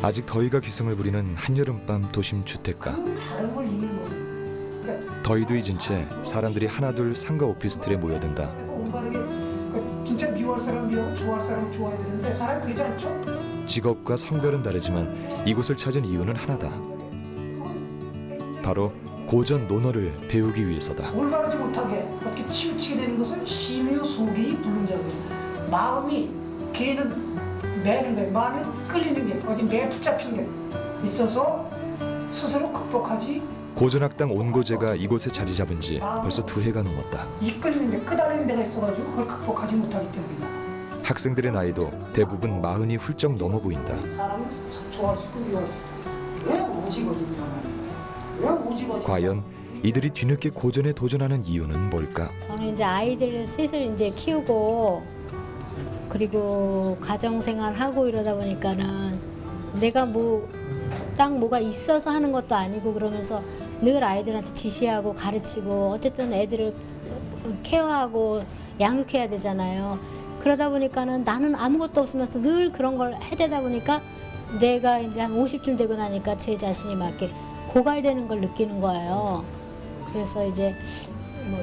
아직 더위가 기승을 부리는 한여름밤 도심 주택가. 다름을 잇는 거죠. 더위도 잊은 채 사람들이 하나둘 상가 오피스텔에 모여든다. 그래서 온갖에 진짜 미워할 사람 미워하고 좋아할 사람 좋아해야 되는데 사람이 그러지 않죠? 직업과 성별은 다르지만 이곳을 찾은 이유는 하나다. 바로 고전 논어를 배우기 위해서다. 올바르지 못하게 어떻게 치우치게 되는 것은 심요 소개의 불능자고요. 마음이 걔는 매는 거예요. 마음이 끌리는 게 어디 매 붙잡힌 게 있어서 스스로 극복하지. 고전학당 온고제가 이곳에 자리 잡은 지 벌써 2해가 넘었다. 이끌리는 게 끄달리는 데가 있어가지고 그걸 극복하지 못하기 때문이다. 학생들의 나이도 대부분 40이 훌쩍 넘어 보인다. 사람은 좋아할 수 있고 미워할 수 있고 왜 오지거든요 말이에요. 왜 오지거든요. 과연 이들이 뒤늦게 고전에 도전하는 이유는 뭘까? 저는 이제 아이들을 셋을 이제 키우고 그리고 가정생활 하고 이러다 보니까는 내가 딱 뭐가 있어서 하는 것도 아니고 그러면서 늘 아이들한테 지시하고 가르치고 어쨌든 애들을 케어하고 양육해야 되잖아요. 그러다 보니까는 나는 아무것도 없으면서 늘 그런 걸 해대다 보니까 내가 이제 한 50쯤 되고 나니까 제 자신이 막 이렇게 고갈되는 걸 느끼는 거예요. 그래서 이제 뭐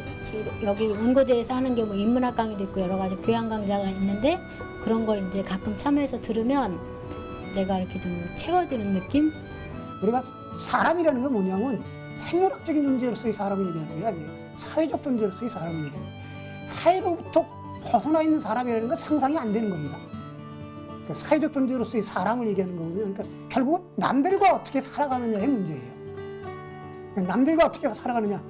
여기 온고제에서 하는 게 뭐 인문학 강의도 있고 여러 가지 교양 강좌가 있는데 그런 걸 이제 가끔 참여해서 들으면 내가 이렇게 좀 채워지는 느낌? 우리가 사람이라는 건 뭐냐면 생물학적인 존재로서의 사람을 얘기하는 게 아니에요. 사회적 존재로서의 사람을 얘기하는 거예요. 사회로부터 벗어나 있는 사람이라는 건 상상이 안 되는 겁니다. 그러니까 사회적 존재로서의 사람을 얘기하는 거거든요. 그러니까 결국은 남들과 어떻게 살아가느냐의 문제예요. 그러니까 남들과 어떻게 살아가느냐.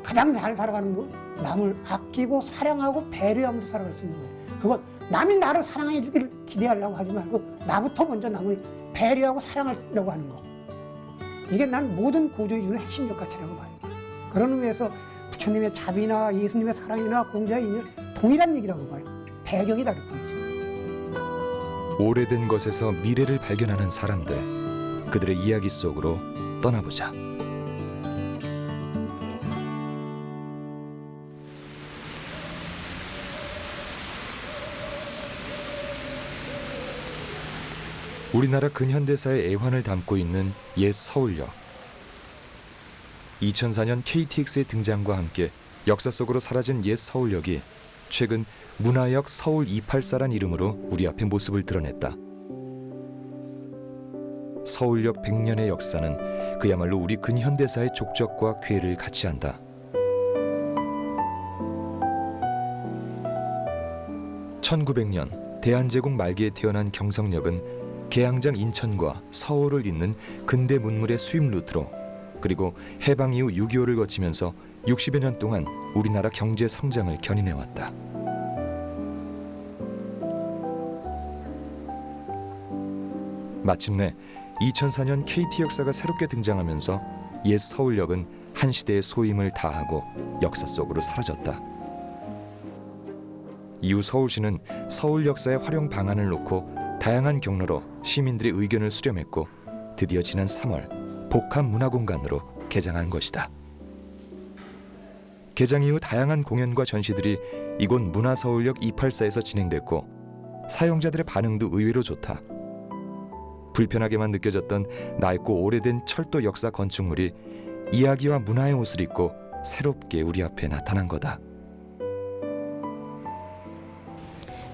가장 잘 살아가는 거 남을 아끼고 사랑하고 배려하면서 살아갈 수 있는 거예요. 그건 남이 나를 사랑해 주기를 기대하려고 하지 말고 나부터 먼저 남을 배려하고 사랑하려고 하는 거. 이게 난 모든 고조주의 핵심적 가치라고 봐요. 그런 의미에서 부처님의 자비나 예수님의 사랑이나 공자의 인연 동일한 얘기라고 봐요. 배경이 다를 뿐이지. 오래된 것에서 미래를 발견하는 사람들, 그들의 이야기 속으로 떠나보자. 우리나라 근현대사의 애환을 담고 있는 옛 서울역. 2004년 KTX의 등장과 함께 역사 속으로 사라진 옛 서울역이 최근 문화역 서울 284란 이름으로 우리 앞에 모습을 드러냈다. 서울역 100년의 역사는 그야말로 우리 근현대사의 족적과 궤를 같이 한다. (1900년) 대한제국 말기에 태어난 경성역은 계양장 인천과 서울을 잇는 근대 문물의 수입 루트로, 그리고 해방 이후 6.25를 거치면서 60여 년 동안 우리나라 경제 성장을 견인해왔다. 마침내 2004년 KT 역사가 새롭게 등장하면서 옛 서울역은 한 시대의 소임을 다하고 역사 속으로 사라졌다. 이후 서울시는 서울 역사의 활용 방안을 놓고 다양한 경로로 시민들의 의견을 수렴했고 드디어 지난 3월 복합문화공간으로 개장한 것이다. 개장 이후 다양한 공연과 전시들이 이곳 문화서울역 284에서 진행됐고 사용자들의 반응도 의외로 좋다. 불편하게만 느껴졌던 낡고 오래된 철도 역사 건축물이 이야기와 문화의 옷을 입고 새롭게 우리 앞에 나타난 거다.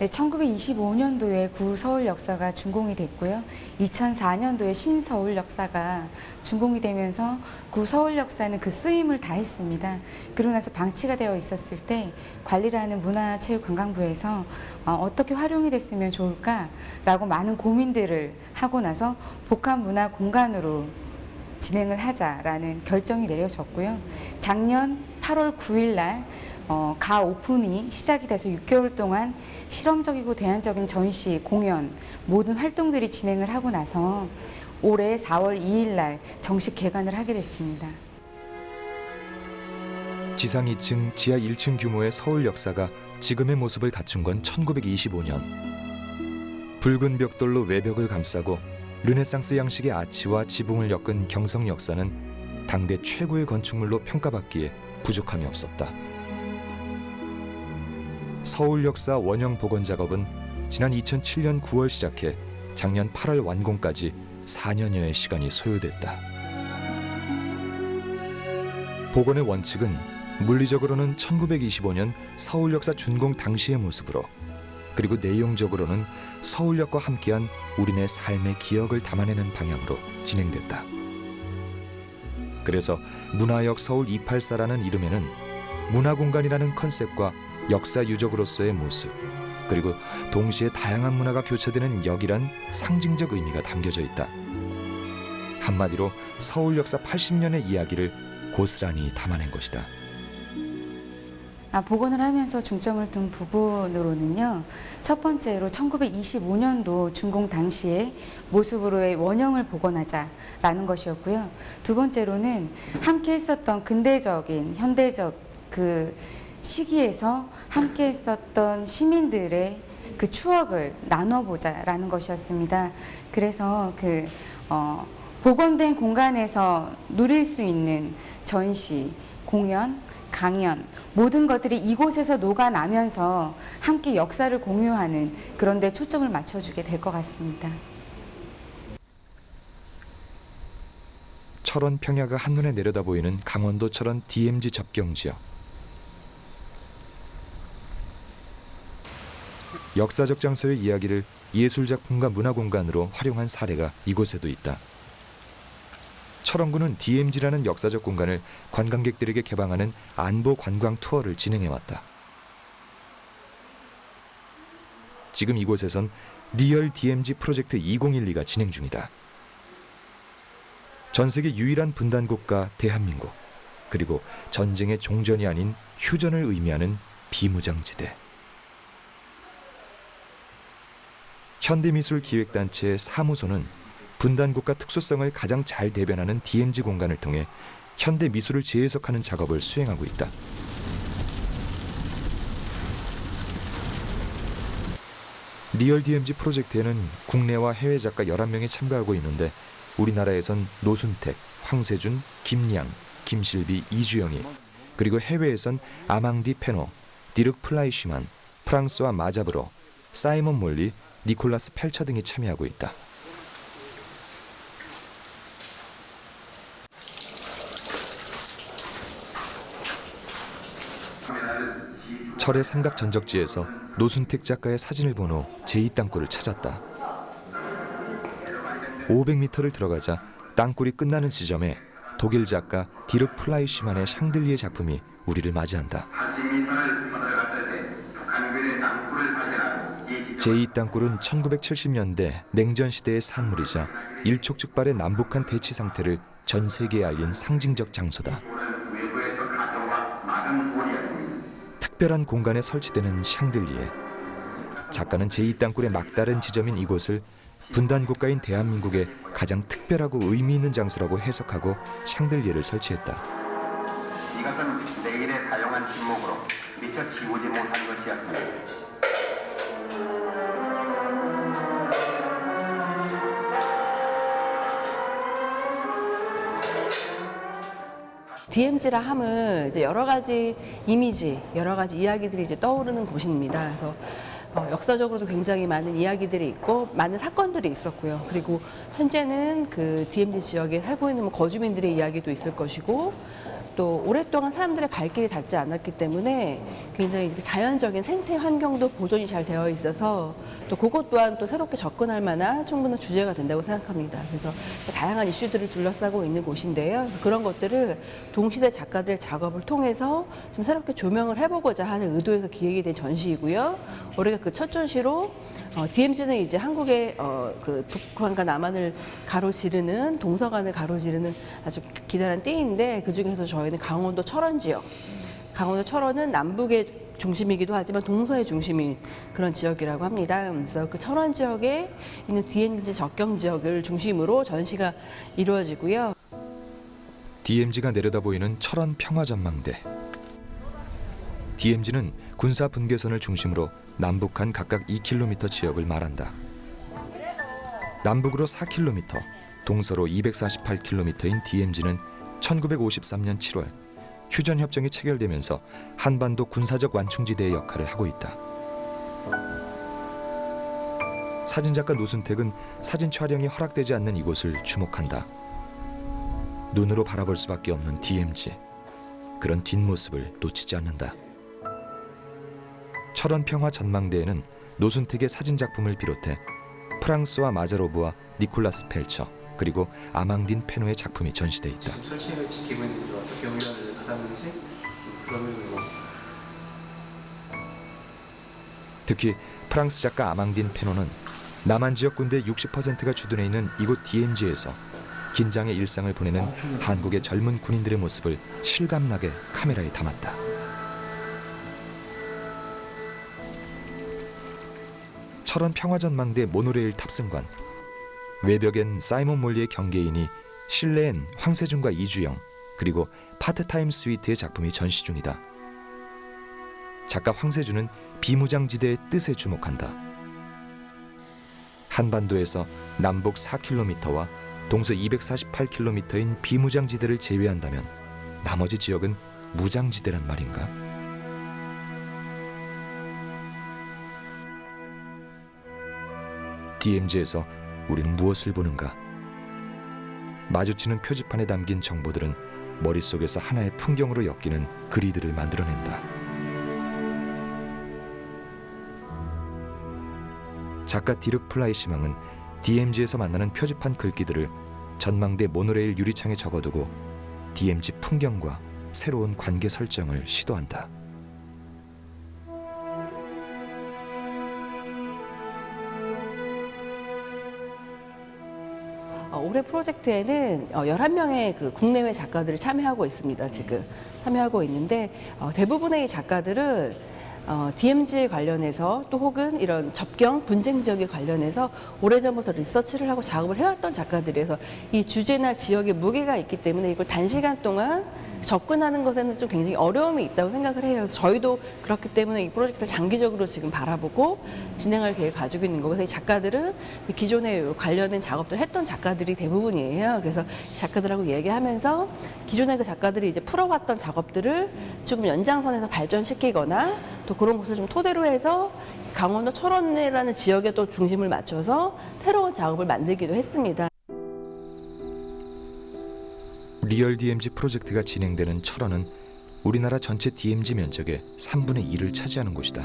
네, 1925년도에 구서울 역사가 준공이 됐고요. 2004년도에 신서울 역사가 준공이 되면서 구서울 역사는 그 쓰임을 다했습니다. 그러고 나서 방치가 되어 있었을 때 관리를 하는 문화체육관광부에서 어떻게 활용이 됐으면 좋을까라고 많은 고민들을 하고 나서 복합문화공간으로 진행을 하자라는 결정이 내려졌고요. 작년 8월 9일 날 가 오픈이 시작이 돼서 6개월 동안 실험적이고 대안적인 전시, 공연, 모든 활동들이 진행을 하고 나서 올해 4월 2일 날 정식 개관을 하게 됐습니다. 지상 2층, 지하 1층 규모의 서울 역사가 지금의 모습을 갖춘 건 1925년. 붉은 벽돌로 외벽을 감싸고 르네상스 양식의 아치와 지붕을 엮은 경성 역사는 당대 최고의 건축물로 평가받기에 부족함이 없었다. 서울 역사 원형 복원 작업은 지난 2007년 9월 시작해 작년 8월 완공까지 4년여의 시간이 소요됐다. 복원의 원칙은 물리적으로는 1925년 서울역사 준공 당시의 모습으로, 그리고 내용적으로는 서울역과 함께한 우리네 삶의 기억을 담아내는 방향으로 진행됐다. 그래서 문화역 서울 284라는 이름에는 문화공간이라는 컨셉과 역사 유적으로서의 모습, 그리고 동시에 다양한 문화가 교차되는 역이란 상징적 의미가 담겨져 있다. 한마디로 서울 역사 80년의 이야기를 고스란히 담아낸 것이다. 복원을 하면서 중점을 둔 부분으로는요, 첫 번째로 1925년도 준공 당시의 모습으로의 원형을 복원하자라는 것이었고요. 두 번째로는 함께 했었던 근대적인 현대적 그 시기에서 함께 했었던 시민들의 그 추억을 나눠보자라는 것이었습니다. 그래서 복원된 공간에서 누릴 수 있는 전시, 공연, 강연, 모든 것들이 이곳에서 녹아나면서 함께 역사를 공유하는 그런 데 초점을 맞춰주게 될 것 같습니다. 철원 평야가 한눈에 내려다 보이는 강원도 철원 DMZ 접경지역. 역사적 장소의 이야기를 예술작품과 문화공간으로 활용한 사례가 이곳에도 있다. 철원구는 DMZ라는 역사적 공간을 관광객들에게 개방하는 안보 관광 투어를 진행해왔다. 지금 이곳에선 리얼 DMZ 프로젝트 2012가 진행 중이다. 전 세계 유일한 분단국가 대한민국, 그리고 전쟁의 종전이 아닌 휴전을 의미하는 비무장지대. 현대미술기획단체 사무소는 분단국가 특수성을 가장 잘 대변하는 DMZ 공간을 통해 현대 미술을 재해석하는 작업을 수행하고 있다. 리얼 DMZ 프로젝트에는 국내와 해외 작가 11명이 참가하고 있는데, 우리나라에선 노순택, 황세준, 김량, 김실비, 이주영이, 그리고 해외에선 아망디 페노, 디르크 플라이슈만, 프랑스와 마자브로, 사이먼 몰리, 니콜라스 펠처 등이 참여하고 있다. 철의 삼각 전적지에서 노순택 작가의 사진을 본 후 제2땅굴을 찾았다. 500m를 들어가자 땅굴이 끝나는 지점에 독일 작가 디르크 플라이슈만의 샹들리에 작품이 우리를 맞이한다. 제2땅굴은 1970년대 냉전 시대의 산물이자 일촉즉발의 남북한 대치 상태를 전 세계에 알린 상징적 장소다. 특별한 공간에 설치되는 샹들리에. 작가는 제2땅굴의 막다른 지점인 이곳을 분단국가인 대한민국의 가장 특별하고 의미 있는 장소라고 해석하고 샹들리에를 설치했다. 이것은 내일에 사용한 침묵으로 미처 지우지 못한 것이었습니다. DMZ라 함은 이제 여러 가지 이미지, 여러 가지 이야기들이 이제 떠오르는 곳입니다. 그래서 역사적으로도 굉장히 많은 이야기들이 있고 많은 사건들이 있었고요. 그리고 현재는 그 DMZ 지역에 살고 있는 거주민들의 이야기도 있을 것이고, 또 오랫동안 사람들의 발길이 닿지 않았기 때문에 굉장히 자연적인 생태 환경도 보존이 잘 되어 있어서 또 그것 또한 또 새롭게 접근할 만한 충분한 주제가 된다고 생각합니다. 그래서 다양한 이슈들을 둘러싸고 있는 곳인데요. 그런 것들을 동시대 작가들의 작업을 통해서 좀 새롭게 조명을 해보고자 하는 의도에서 기획이 된 전시이고요. 우리가 그 첫 전시로 DMZ는 이제 한국의 그 북한과 남한을 가로지르는, 동서간을 가로지르는 아주 기다란 띠인데, 그 중에서 저희는 강원도 철원 지역, 강원도 철원은 남북의 중심이기도 하지만 동서의 중심인 그런 지역이라고 합니다. 그래서 그 철원 지역에 있는 DMZ 접경 지역을 중심으로 전시가 이루어지고요. DMZ가 내려다 보이는 철원 평화전망대. DMZ는 군사 분계선을 중심으로 남북한 각각 2km 지역을 말한다. 남북으로 4km, 동서로 248km인 DMZ는 1953년 7월 휴전협정이 체결되면서 한반도 군사적 완충지대의 역할을 하고 있다. 사진작가 노순택은 사진 촬영이 허락되지 않는 이곳을 주목한다. 눈으로 바라볼 수밖에 없는 DMZ. 그런 뒷모습을 놓치지 않는다. 철원 평화 전망대에는 노순택의 사진작품을 비롯해 프랑스와 마자로브와 니콜라스 펠처 그리고 아망딘 페노의 작품이 전시돼 있다. 지금 설치를 지키고 있는 분들 어떻게 훈련을 받았는지 그러면 뭐 특히 프랑스 작가 아망딘 페노는 남한 지역 군대 60%가 주둔해 있는 이곳 DMZ에서 긴장의 일상을 보내는 한국의 젊은 군인들의 모습을 실감나게 카메라에 담았다. 철원 평화전망대 모노레일 탑승관. 외벽엔 사이먼 몰리의 경계인이, 실내엔 황세준과 이주영, 그리고 파트타임 스위트의 작품이 전시 중이다. 작가 황세준은 비무장지대의 뜻에 주목한다. 한반도에서 남북 4km와 동서 248km인 비무장지대를 제외한다면 나머지 지역은 무장지대란 말인가? DMZ에서 우리는 무엇을 보는가? 마주치는 표지판에 담긴 정보들은 머릿속에서 하나의 풍경으로 엮이는 그리드를 만들어낸다. 작가 디르크 플라이시망은 DMZ에서 만나는 표지판 글귀들을 전망대 모노레일 유리창에 적어두고 DMZ 풍경과 새로운 관계 설정을 시도한다. 올해 프로젝트에는 11명의 그 국내외 작가들이 참여하고 있습니다. 지금 참여하고 있는데 대부분의 작가들은 DMZ에 관련해서 또 혹은 이런 접경, 분쟁 지역에 관련해서 오래전부터 리서치를 하고 작업을 해왔던 작가들이어서 이 주제나 지역에 무게가 있기 때문에 이걸 단시간 동안 접근하는 것에는 좀 굉장히 어려움이 있다고 생각을 해요. 저희도 그렇기 때문에 이 프로젝트를 장기적으로 지금 바라보고 진행할 계획을 가지고 있는 거고, 그래서 이 작가들은 기존에 관련된 작업들을 했던 작가들이 대부분이에요. 그래서 작가들하고 얘기하면서 기존에 그 작가들이 이제 풀어왔던 작업들을 조금 연장선에서 발전시키거나 또 그런 것을 좀 토대로 해서 강원도 철원이라는 지역에 또 중심을 맞춰서 새로운 작업을 만들기도 했습니다. 리얼 DMZ 프로젝트가 진행되는 철원은 우리나라 전체 DMZ 면적의 3분의 1을 차지하는 곳이다.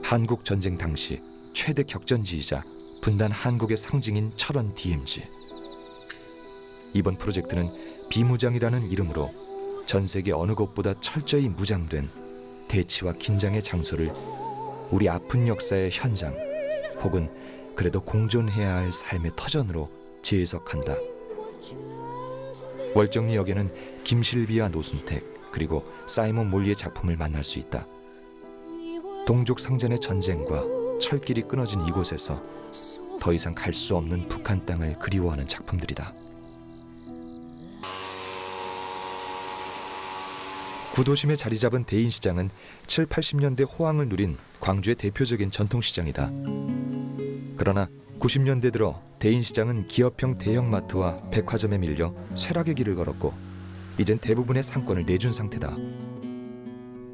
한국 전쟁 당시 최대 격전지이자 분단 한국의 상징인 철원 DMZ. 이번 프로젝트는 비무장이라는 이름으로 전 세계 어느 곳보다 철저히 무장된 대치와 긴장의 장소를 우리 아픈 역사의 현장 혹은 그래도 공존해야 할 삶의 터전으로 재해석한다. 월정리역에는 김실비와 노순택 그리고 사이먼 몰리의 작품을 만날 수 있다. 동족 상전의 전쟁과 철길이 끊어진 이곳에서 더 이상 갈 수 없는 북한 땅을 그리워하는 작품들이다. 구도심에 자리 잡은 대인시장은 7, 80년대 호황을 누린 광주의 대표적인 전통시장이다. 그러나 90년대 들어 대인시장은 기업형 대형마트와 백화점에 밀려 쇠락의 길을 걸었고 이젠 대부분의 상권을 내준 상태다.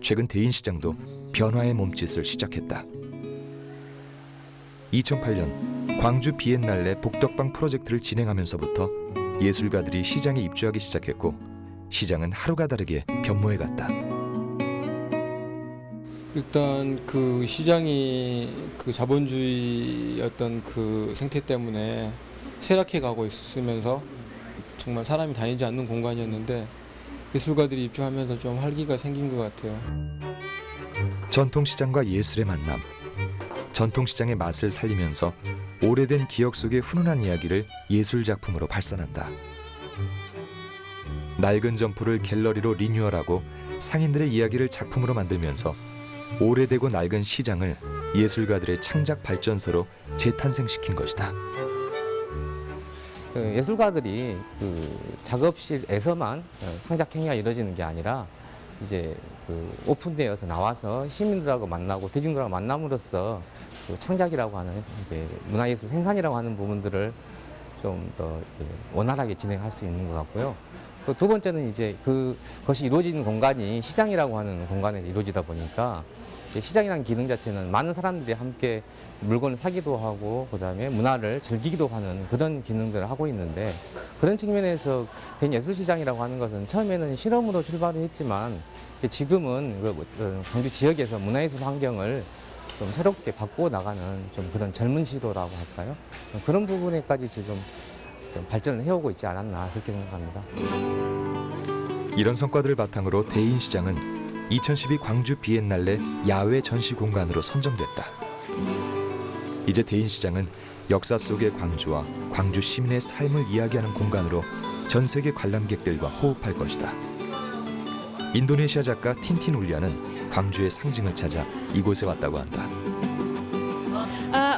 최근 대인시장도 변화의 몸짓을 시작했다. 2008년 광주 비엔날레 복덕방 프로젝트를 진행하면서부터 예술가들이 시장에 입주하기 시작했고 시장은 하루가 다르게 변모해갔다. 일단 그 시장이 그 자본주의 어떤 그 생태 때문에 쇠락해 가고 있으면서 정말 사람이 다니지 않는 공간이었는데 예술가들이 입주하면서 좀 활기가 생긴 것 같아요. 전통시장과 예술의 만남. 전통시장의 맛을 살리면서 오래된 기억 속의 훈훈한 이야기를 예술작품으로 발산한다. 낡은 점포를 갤러리로 리뉴얼하고 상인들의 이야기를 작품으로 만들면서 오래되고 낡은 시장을 예술가들의 창작 발전소로 재탄생시킨 것이다. 예술가들이 그 작업실에서만 창작 행위가 이루어지는 게 아니라 이제 그 오픈되어서 나와서 시민들하고 만나고 대중들하고 만남으로써 그 창작이라고 하는 이제 문화예술 생산이라고 하는 부분들을 좀 더 원활하게 진행할 수 있는 것 같고요. 두 번째는 이제 그것이 이루어지는 공간이 시장이라고 하는 공간에 이루어지다 보니까 이제 시장이라는 기능 자체는 많은 사람들이 함께 물건을 사기도 하고 그다음에 문화를 즐기기도 하는 그런 기능들을 하고 있는데 그런 측면에서 대인예술시장이라고 하는 것은 처음에는 실험으로 출발을 했지만 지금은 광주 지역에서 문화예술 환경을 좀 새롭게 바꾸어 나가는 좀 그런 젊은 시도라고 할까요? 그런 부분에까지 지금 좀 발전을 해오고 있지 않았나 그렇게 생각합니다. 이런 성과들을 바탕으로 대인시장은 2012 광주 비엔날레 야외 전시 공간으로 선정됐다. 이제 대인시장은 역사 속의 광주와 광주 시민의 삶을 이야기하는 공간으로 전 세계 관람객들과 호흡할 것이다. 인도네시아 작가 틴틴 울리아는 광주의 상징을 찾아 이곳에 왔다고 한다.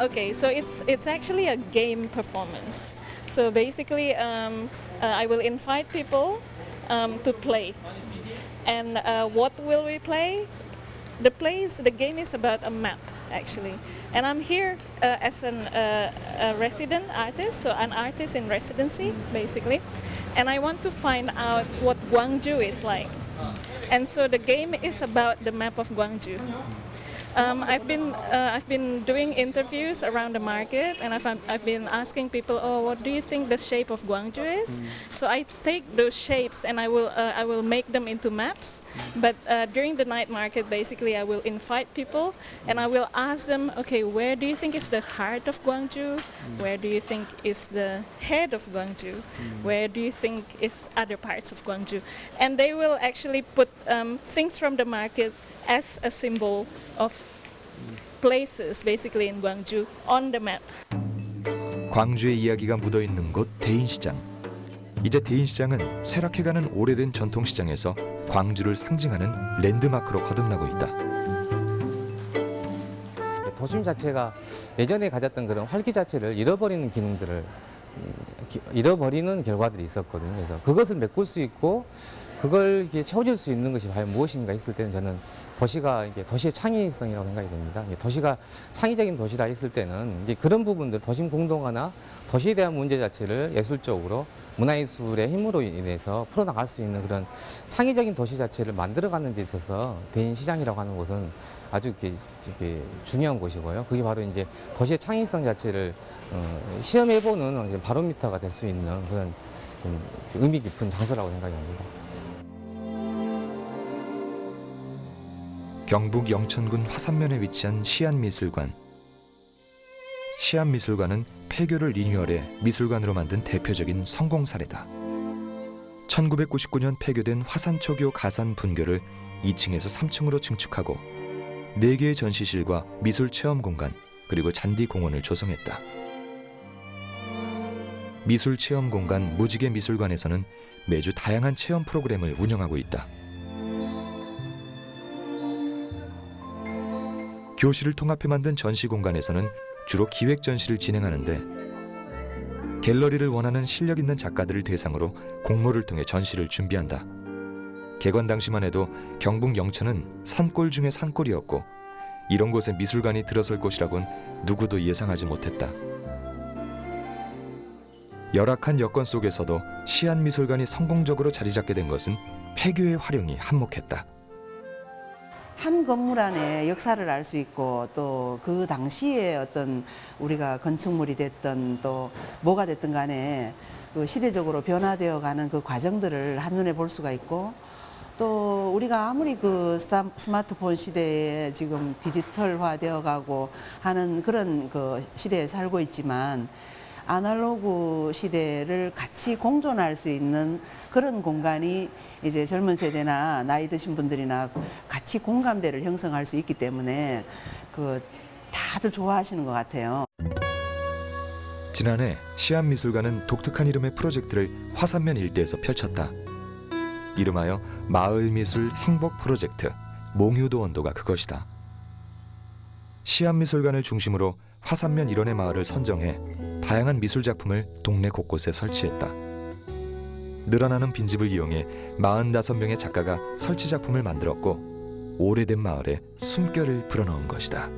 Okay, so it's actually a game performance. So basically, I will invite people to play. And what will we play? The game is about a map, actually. And I'm here as a resident artist, so an artist in residency, basically. And I want to find out what Gwangju is like. And so the game is about the map of Gwangju. I've been doing interviews around the market, and I've been asking people, oh, what do you think the shape of Gwangju is? So I take those shapes and I will make them into maps. But during the night market, basically, I will invite people and I will ask them, okay, where do you think is the heart of Gwangju? Where do you think is the head of Gwangju? Where do you think is other parts of Gwangju? And they will actually put things from the market as a symbol of places basically in Gwangju on the map. 광주의 이야기가 묻어있는 곳 대인시장. 이제 대인시장은 쇠락해가는 오래된 전통시장에서 광주를 상징하는 랜드마크로 거듭나고 있다. 도심 자체가 예전에 가졌던 그런 활기 자체를 잃어버리는 기능들을 잃어버리는 결과들이 있었거든요. 그래서 그것을 메꿀 수 있고 그걸 이렇게 채워줄 수 있는 것이 과연 무엇인가 했을 때는 저는 도시가 이게 도시의 창의성이라고 생각이 듭니다. 도시가 창의적인 도시라 했을 때는 이제 그런 부분들, 도심 공동화나 도시에 대한 문제 자체를 예술적으로 문화예술의 힘으로 인해서 풀어나갈 수 있는 그런 창의적인 도시 자체를 만들어가는 데 있어서 대인시장이라고 하는 곳은 아주 이렇게 중요한 곳이고요. 그게 바로 이제 도시의 창의성 자체를 시험해보는 바로미터가 될 수 있는 그런 좀 의미 깊은 장소라고 생각이 합니다. 경북 영천군 화산면에 위치한 시안미술관. 시안미술관은 폐교를 리뉴얼해 미술관으로 만든 대표적인 성공 사례다. 1999년 폐교된 화산초교 가산 분교를 2층에서 3층으로 증축하고 4개의 전시실과 미술체험 공간 그리고 잔디 공원을 조성했다. 미술체험 공간 무지개 미술관에서는 매주 다양한 체험 프로그램을 운영하고 있다. 교실을 통합해 만든 전시 공간에서는 주로 기획 전시를 진행하는데 갤러리를 원하는 실력 있는 작가들을 대상으로 공모를 통해 전시를 준비한다. 개관 당시만 해도 경북 영천은 산골 중의 산골이었고 이런 곳에 미술관이 들어설 곳이라곤 누구도 예상하지 못했다. 열악한 여건 속에서도 시안미술관이 성공적으로 자리 잡게 된 것은 폐교의 활용이 한몫했다. 한 건물 안에 역사를 알 수 있고 또 그 당시에 어떤 우리가 건축물이 됐든 또 뭐가 됐든 간에 그 시대적으로 변화되어 가는 그 과정들을 한눈에 볼 수가 있고 또 우리가 아무리 그 스마트폰 시대에 지금 디지털화 되어 가고 하는 그런 그 시대에 살고 있지만 아날로그 시대를 같이 공존할 수 있는 그런 공간이 이제 젊은 세대나 나이 드신 분들이나 같이 공감대를 형성할 수 있기 때문에 그 다들 좋아하시는 것 같아요. 지난해 시안미술관은 독특한 이름의 프로젝트를 화산면 일대에서 펼쳤다. 이름하여 마을미술 행복 프로젝트 몽유도원도가 그것이다. 시안미술관을 중심으로 화산면 일원의 마을을 선정해 다양한 미술 작품을 동네 곳곳에 설치했다. 늘어나는 빈집을 이용해 45명의 작가가 설치 작품을 만들었고 오래된 마을에 숨결을 불어넣은 것이다.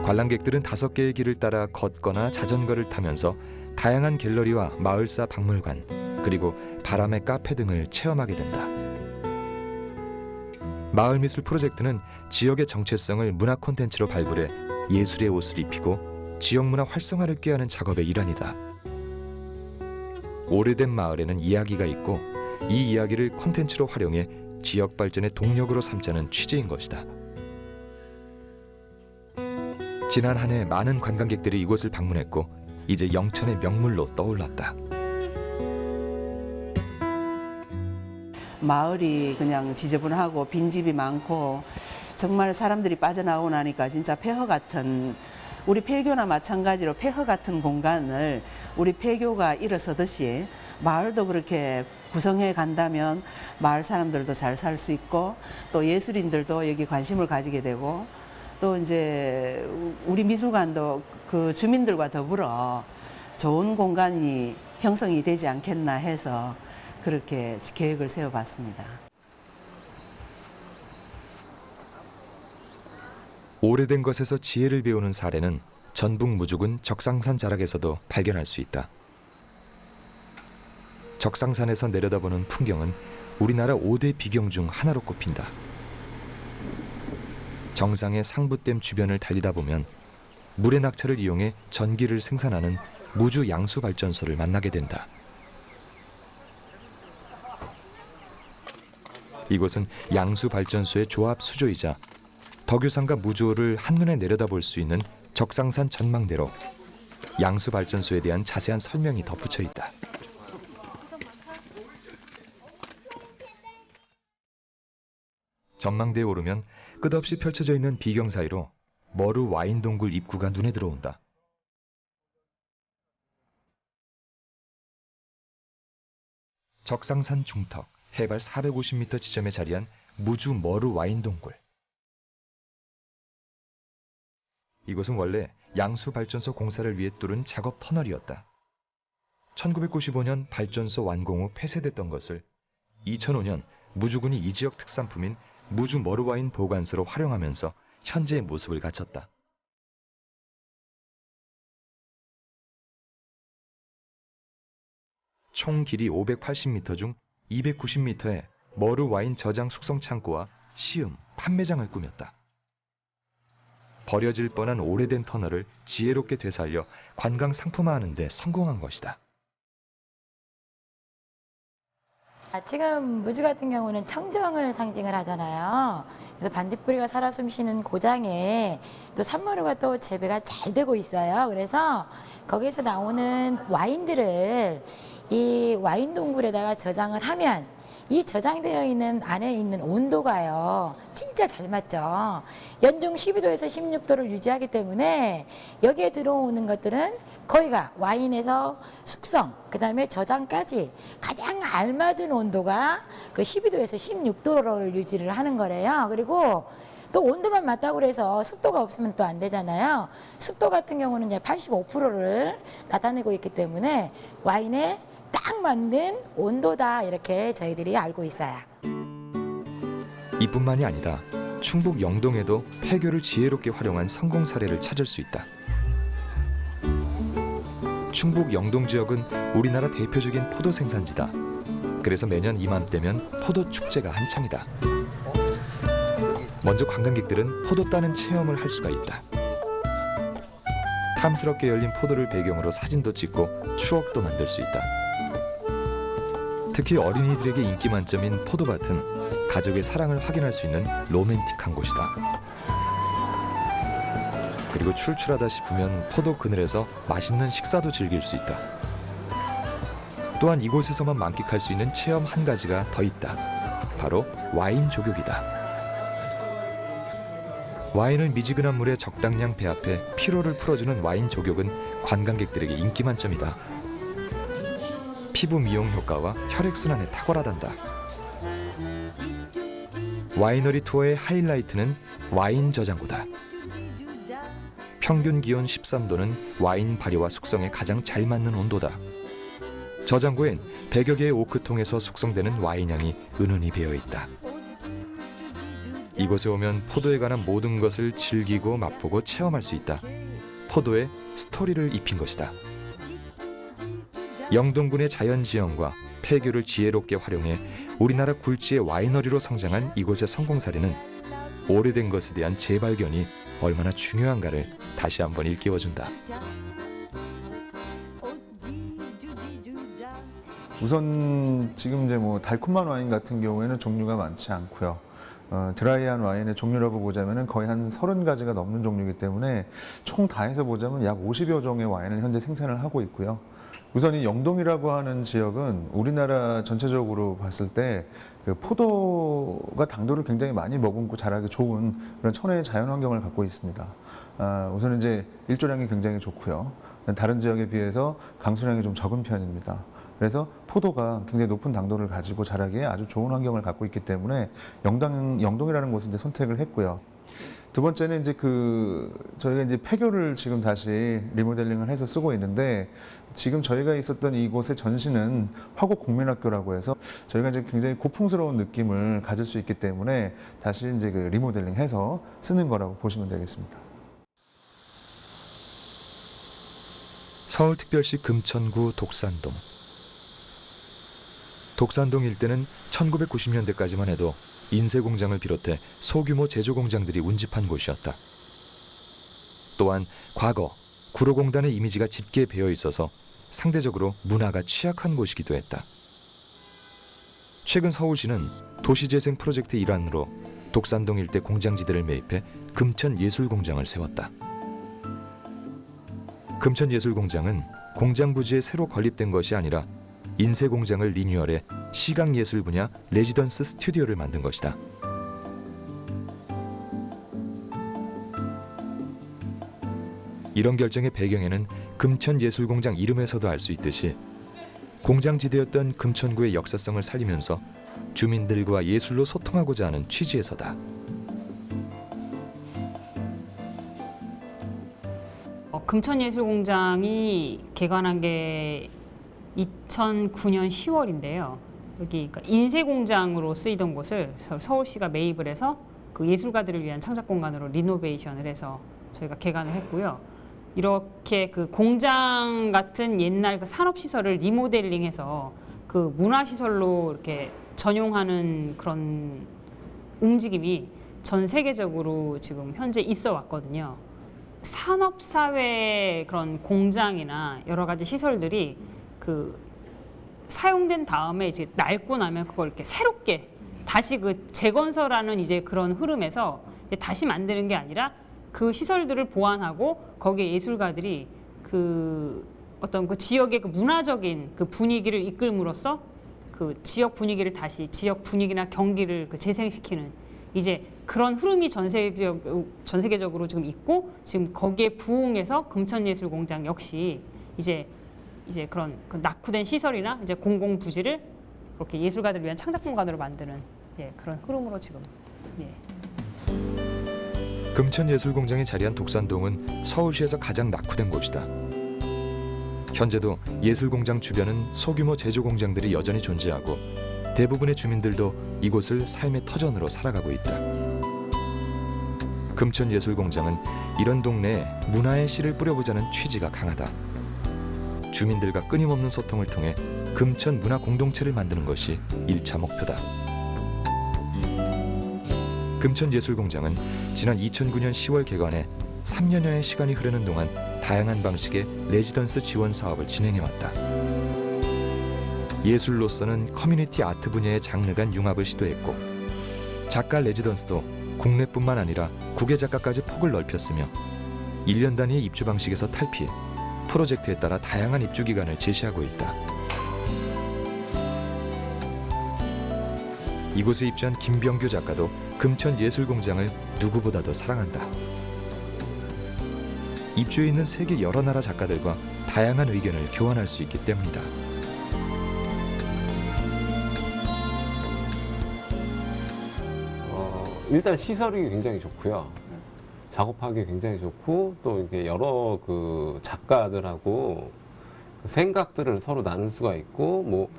관람객들은 5개의 길을 따라 걷거나 자전거를 타면서 다양한 갤러리와 마을사 박물관 그리고 바람의 카페 등을 체험하게 된다. 마을미술 프로젝트는 지역의 정체성을 문화 콘텐츠로 발굴해 예술의 옷을 입히고 지역 문화 활성화를 꾀하는 작업의 일환이다. 오래된 마을에는 이야기가 있고 이 이야기를 콘텐츠로 활용해 지역 발전의 동력으로 삼자는 취지인 것이다. 지난 한 해 많은 관광객들이 이곳을 방문했고 이제 영천의 명물로 떠올랐다. 마을이 그냥 지저분하고 빈집이 많고 정말 사람들이 빠져나오고 나니까 진짜 폐허 같은, 우리 폐교나 마찬가지로 폐허 같은 공간을 우리 폐교가 일어서듯이 마을도 그렇게 구성해 간다면 마을 사람들도 잘 살 수 있고 또 예술인들도 여기 관심을 가지게 되고 또 이제 우리 미술관도 그 주민들과 더불어 좋은 공간이 형성이 되지 않겠나 해서 그렇게 계획을 세워봤습니다. 오래된 것에서 지혜를 배우는 사례는 전북 무주군 적상산 자락에서도 발견할 수 있다. 적상산에서 내려다보는 풍경은 우리나라 5대 비경 중 하나로 꼽힌다. 정상의 상부댐 주변을 달리다 보면 물의 낙차를 이용해 전기를 생산하는 무주 양수발전소를 만나게 된다. 이곳은 양수발전소의 조합 수조이자 덕유산과 무주호를 한눈에 내려다볼 수 있는 적상산 전망대로 양수발전소에 대한 자세한 설명이 덧붙여 있다. 전망대에 오르면 끝없이 펼쳐져 있는 비경 사이로 머루 와인 동굴 입구가 눈에 들어온다. 적상산 중턱 해발 450m 지점에 자리한 무주 머루 와인 동굴. 이곳은 원래 양수발전소 공사를 위해 뚫은 작업 터널이었다. 1995년 발전소 완공 후 폐쇄됐던 것을 2005년 무주군이 이 지역 특산품인 무주 머루와인 보관소로 활용하면서 현재의 모습을 갖췄다. 총 길이 580m 중 290m의 머루와인 저장 숙성 창고와 시음, 판매장을 꾸몄다. 버려질 뻔한 오래된 터널을 지혜롭게 되살려 관광 상품화하는 데 성공한 것이다. 지금 무주 같은 경우는 청정을 상징을 하잖아요. 그래서 반딧불이가 살아 숨쉬는 고장에 또 산머루가 또 재배가 잘 되고 있어요. 그래서 거기에서 나오는 와인들을 이 와인 동굴에다가 저장을 하면 이 저장되어 있는 안에 있는 온도가요 진짜 잘 맞죠. 연중 12도에서 16도를 유지하기 때문에 여기에 들어오는 것들은 거의가 와인에서 숙성 그 다음에 저장까지 가장 알맞은 온도가 그 12도에서 16도를 유지를 하는 거래요. 그리고 또 온도만 맞다고 해서 습도가 없으면 또 안 되잖아요. 습도 같은 경우는 이제 85%를 나타내고 있기 때문에 와인에 딱 맞는 온도다 이렇게 저희들이 알고 있어요. 이뿐만이 아니다. 충북 영동에도 폐교를 지혜롭게 활용한 성공 사례를 찾을 수 있다. 충북 영동 지역은 우리나라 대표적인 포도 생산지다. 그래서 매년 이맘때면 포도 축제가 한창이다. 먼저 관광객들은 포도 따는 체험을 할 수가 있다. 탐스럽게 열린 포도를 배경으로 사진도 찍고 추억도 만들 수 있다. 특히 어린이들에게 인기 만점인 포도밭은 가족의 사랑을 확인할 수 있는 로맨틱한 곳이다. 그리고 출출하다 싶으면 포도 그늘에서 맛있는 식사도 즐길 수 있다. 또한 이곳에서만 만끽할 수 있는 체험 한 가지가 더 있다. 바로 와인 조격이다. 와인을 미지근한 물에 적당량 배합해 피로를 풀어주는 와인 조격은 관광객들에게 인기 만점이다. 피부 미용 효과와 혈액순환에 탁월하단다. 와이너리 투어의 하이라이트는 와인 저장고다. 평균 기온 13도는 와인 발효와 숙성에 가장 잘 맞는 온도다. 저장고엔 100여 개의 오크통에서 숙성되는 와인향이 은은히 배어있다. 이곳에 오면 포도에 관한 모든 것을 즐기고 맛보고 체험할 수 있다. 포도에 스토리를 입힌 것이다. 영동군의 자연지형과 폐교를 지혜롭게 활용해 우리나라 굴지의 와이너리로 성장한 이곳의 성공사례는 오래된 것에 대한 재발견이 얼마나 중요한가를 다시 한번 일깨워준다. 우선 지금 이제 뭐 달콤한 와인 같은 경우에는 종류가 많지 않고요. 드라이한 와인의 종류라고 보자면은 거의 한 30가지가 넘는 종류이기 때문에 총 다 해서 보자면 약 50여 종의 와인을 현재 생산을 하고 있고요. 우선 이 영동이라고 하는 지역은 우리나라 전체적으로 봤을 때 그 포도가 당도를 굉장히 많이 머금고 자라기 좋은 그런 천혜의 자연 환경을 갖고 있습니다. 우선 이제 일조량이 굉장히 좋고요. 다른 지역에 비해서 강수량이 좀 적은 편입니다. 그래서 포도가 굉장히 높은 당도를 가지고 자라기에 아주 좋은 환경을 갖고 있기 때문에 영동이라는 곳을 이제 선택을 했고요. 두 번째는 이제 저희가 이제 폐교를 지금 다시 리모델링을 해서 쓰고 있는데, 지금 저희가 있었던 이곳의 전시는 화곡 국민학교라고 해서 저희가 이제 굉장히 고풍스러운 느낌을 가질 수 있기 때문에 다시 이제 리모델링해서 쓰는 거라고 보시면 되겠습니다. 서울특별시 금천구 독산동. 독산동 일대는 1990년대까지만 해도 인쇄공장을 비롯해 소규모 제조공장들이 운집한 곳이었다. 또한 과거 구로공단의 이미지가 짙게 배어 있어서 상대적으로 문화가 취약한 곳이기도 했다. 최근 서울시는 도시재생 프로젝트 일환으로 독산동 일대 공장지대를 매입해 금천예술공장을 세웠다. 금천예술공장은 공장 부지에 새로 건립된 것이 아니라 인쇄공장을 리뉴얼해 시각예술 분야 레지던스 스튜디오를 만든 것이다. 이런 결정의 배경에는 금천예술공장 이름에서도 알 수 있듯이 공장지대였던 금천구의 역사성을 살리면서 주민들과 예술로 소통하고자 하는 취지에서다. 금천예술공장이 개관한 게 2009년 10월인데요. 여기 그러니까 인쇄공장으로 쓰이던 곳을 서울시가 매입을 해서 그 예술가들을 위한 창작 공간으로 리노베이션을 해서 저희가 개관을 했고요. 이렇게 그 공장 같은 옛날 그 산업시설을 리모델링해서 그 문화시설로 이렇게 전용하는 그런 움직임이 전 세계적으로 지금 현재 있어 왔거든요. 산업사회 그런 공장이나 여러 가지 시설들이 그 사용된 다음에 이제 낡고 나면 그걸 이렇게 새롭게 다시 그 재건설하는 이제 그런 흐름에서 이제 다시 만드는 게 아니라 그 시설들을 보완하고 거기에 예술가들이 그 어떤 그 지역의 그 문화적인 그 분위기를 이끌므로써 그 지역 분위기를 다시 지역 분위기나 경기를 그 재생시키는 이제 그런 흐름이 전 세계적으로 지금 있고, 지금 거기에 부응해서 금천예술공장 역시 이제 그런 그 낙후된 시설이나 이제 공공 부지를 그렇게 예술가들을 위한 창작 공간으로 만드는 그런 흐름으로 지금. 금천예술공장이 자리한 독산동은 서울시에서 가장 낙후된 곳이다. 현재도 예술공장 주변은 소규모 제조공장들이 여전히 존재하고 대부분의 주민들도 이곳을 삶의 터전으로 살아가고 있다. 금천예술공장은 이런 동네에 문화의 씨를 뿌려보자는 취지가 강하다. 주민들과 끊임없는 소통을 통해 금천 문화 공동체를 만드는 것이 1차 목표다. 금천예술공장은 지난 2009년 10월 개관해 3년여의 시간이 흐르는 동안 다양한 방식의 레지던스 지원 사업을 진행해왔다. 예술로서는 커뮤니티 아트 분야의 장르 간 융합을 시도했고, 작가 레지던스도 국내뿐만 아니라 국외 작가까지 폭을 넓혔으며 1년 단위의 입주 방식에서 탈피해 프로젝트에 따라 다양한 입주 기간을 제시하고 있다. 이곳에 입주한 김병규 작가도 금천예술공장을 누구보다도 사랑한다. 입주해 있는 세계 여러 나라 작가들과 다양한 의견을 교환할 수 있기 때문이다. 일단 시설이 굉장히 좋고요. 작업하기 굉장히 좋고, 또 이렇게 여러 그 작가들하고 생각들을 서로 나눌 수가 있고, 뭐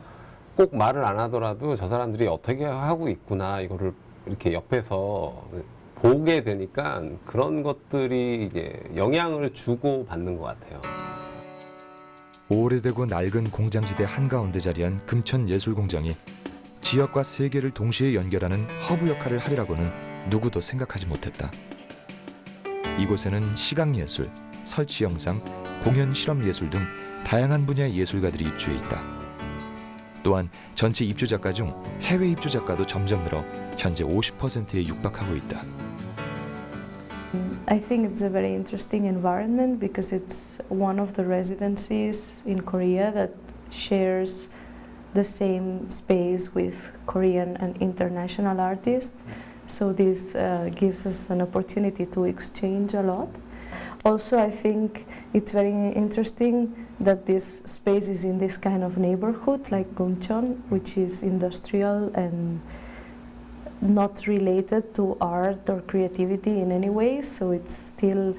꼭 말을 안 하더라도 저 사람들이 어떻게 하고 있구나 이거를 이렇게 옆에서 보게 되니까 그런 것들이 이제 영향을 주고 받는 것 같아요. 오래되고 낡은 공장지대 한가운데 자리한 금천예술공장이 지역과 세계를 동시에 연결하는 허브 역할을 하리라고는 누구도 생각하지 못했다. 이곳에는 시각예술, 설치영상, 공연 실험예술 등 다양한 분야의 예술가들이 입주해 있다. 또한 전체 입주 작가 중 해외 입주 작가도 점점 늘어 현재 50%에 육박하고 있다. I think it's a very interesting environment because it's one of the residencies in Korea that shares the same space with Korean and international artists. So this gives us an opportunity to exchange a lot. Also, I think it's very interesting that this space is in this kind of neighborhood like Gongcheon, which is industrial and not related to art or creativity in any way, so it's still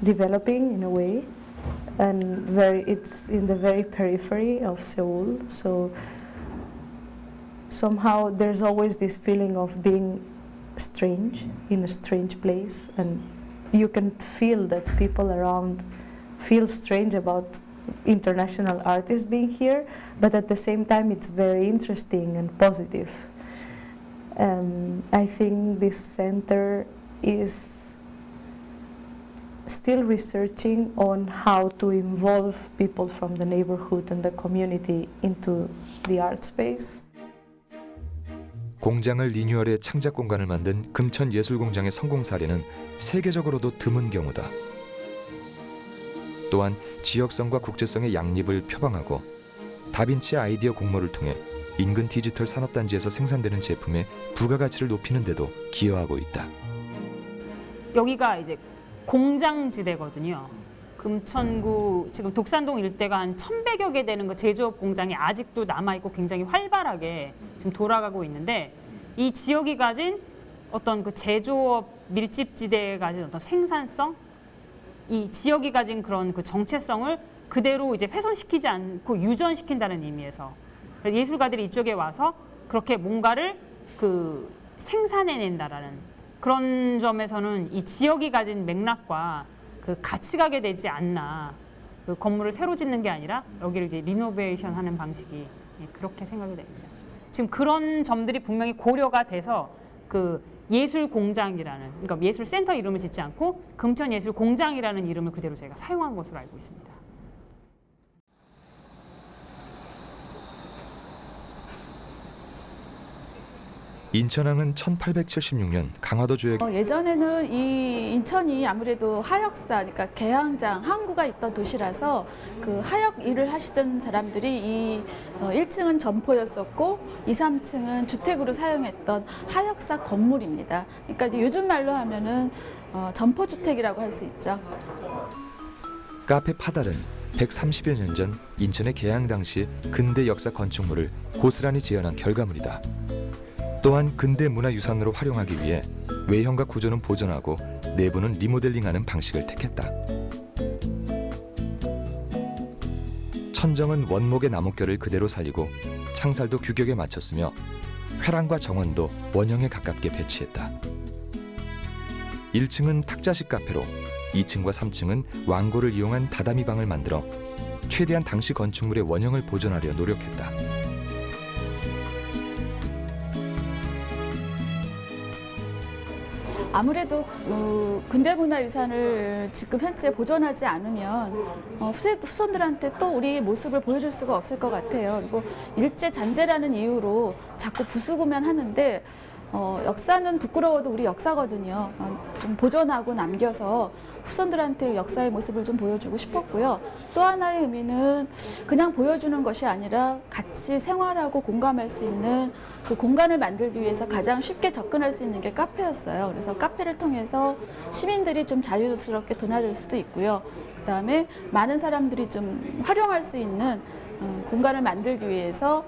developing in a way, and it's in the very periphery of Seoul, so somehow there's always this feeling of being strange, in a strange place, and you can feel that people around feel strange about international artists being here, but at the same time it's very interesting and positive. I think this center is still researching on how to involve people from the neighborhood and the community into the art space. 공장을 리뉴얼해 창작 공간을 만든 금천예술공장의 성공 사례는 세계적으로도 드문 경우다. 또한 지역성과 국제성의 양립을 표방하고 다빈치의 아이디어 공모를 통해 인근 디지털 산업단지에서 생산되는 제품의 부가가치를 높이는 데도 기여하고 있다. 여기가 이제 공장지대거든요. 금천구 지금 독산동 일대가 한 1,100여 개 되는 그 제조업 공장이 아직도 남아있고 굉장히 활발하게 지금 돌아가고 있는데, 이 지역이 가진 어떤 그 제조업 밀집지대에 가진 어떤 생산성, 이 지역이 가진 그런 그 정체성을 그대로 이제 훼손시키지 않고 유전시킨다는 의미에서 예술가들이 이쪽에 와서 그렇게 뭔가를 그 생산해낸다라는 그런 점에서는 이 지역이 가진 맥락과 그 같이 가게 되지 않나. 그 건물을 새로 짓는 게 아니라 여기를 이제 리노베이션 하는 방식이 그렇게 생각이 됩니다. 지금 그런 점들이 분명히 고려가 돼서 그 예술공장이라는, 그러니까 예술센터 이름을 짓지 않고 금천예술공장이라는 이름을 그대로 저희가 사용한 것으로 알고 있습니다. 인천항은 1876년 강화도 조약 예전에는 이 인천이 아무래도 하역사, 그러니까 개항장, 항구가 있던 도시라서 그 하역 일을 하시던 사람들이 이 1층은 점포였었고 2, 3층은 주택으로 사용했던 하역사 건물입니다. 그러니까 이제 요즘 말로 하면은 점포주택이라고 할 수 있죠. 카페 파달은 130여 년 전 인천의 개항 당시 근대 역사 건축물을 고스란히 재현한 결과물이다. 또한 근대 문화유산으로 활용하기 위해 외형과 구조는 보존하고 내부는 리모델링하는 방식을 택했다. 천정은 원목의 나뭇결을 그대로 살리고 창살도 규격에 맞췄으며 회랑과 정원도 원형에 가깝게 배치했다. 1층은 탁자식 카페로 2층과 3층은 왕고를 이용한 다다미 방을 만들어 최대한 당시 건축물의 원형을 보존하려 노력했다. 아무래도 근대문화유산을 지금 현재 보존하지 않으면 후손들한테 또 우리 모습을 보여줄 수가 없을 것 같아요. 그리고 일제잔재라는 이유로 자꾸 부수고만 하는데 역사는 부끄러워도 우리 역사거든요. 좀 보존하고 남겨서 후손들한테 역사의 모습을 좀 보여주고 싶었고요. 또 하나의 의미는 그냥 보여주는 것이 아니라 같이 생활하고 공감할 수 있는 그 공간을 만들기 위해서 가장 쉽게 접근할 수 있는 게 카페였어요. 그래서 카페를 통해서 시민들이 좀 자유스럽게 드나들 수도 있고요. 그다음에 많은 사람들이 좀 활용할 수 있는 공간을 만들기 위해서